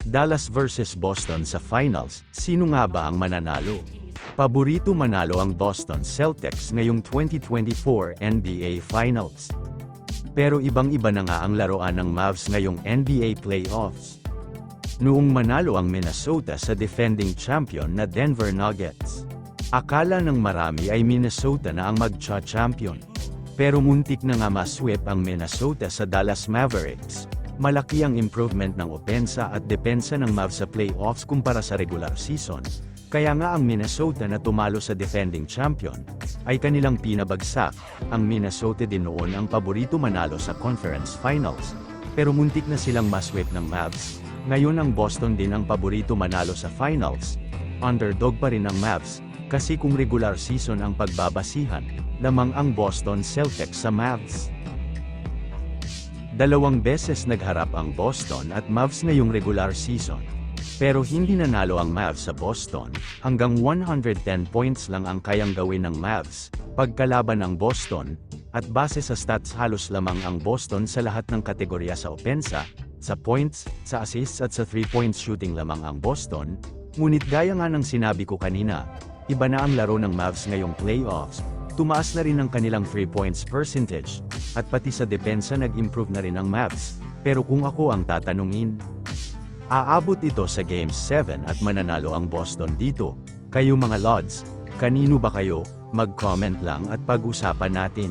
Dallas versus Boston sa finals, sino nga ba ang mananalo? Paborito manalo ang Boston Celtics ngayong 2024 NBA Finals. Pero ibang-iba na nga ang laruan ng Mavs ngayong NBA Playoffs. Noong manalo ang Minnesota sa defending champion na Denver Nuggets, akala ng marami ay Minnesota na ang magcha-champion. Pero muntik na nga masweep ang Minnesota sa Dallas Mavericks. Malaki ang improvement ng opensa at depensa ng Mavs sa playoffs kumpara sa regular season. Kaya nga ang Minnesota na tumalo sa defending champion, ay kanilang pinabagsak. Ang Minnesota din noon ang paborito manalo sa conference finals. Pero muntik na silang masweep ng Mavs. Ngayon ang Boston din ang paborito manalo sa finals. Underdog pa rin ang Mavs, kasi kung regular season ang pagbabasihan, lamang ang Boston Celtics sa Mavs. 2 beses nagharap ang Boston at Mavs ngayong regular season. Pero hindi nanalo ang Mavs sa Boston, hanggang 110 points lang ang kayang gawin ng Mavs, pagkalaban ng Boston, at base sa stats halos lamang ang Boston sa lahat ng kategorya sa opensa, sa points, sa assists at sa 3-point shooting lamang ang Boston, ngunit gaya nga ng sinabi ko kanina, iba na ang laro ng Mavs ngayong playoffs. Tumaas na rin ang kanilang 3 points percentage, at pati sa depensa nag-improve na rin ang Mavs. Pero kung ako ang tatanungin, aabot ito sa Game 7 at mananalo ang Boston dito. Kayo mga Lods, kanino ba kayo? Mag-comment lang at pag-usapan natin.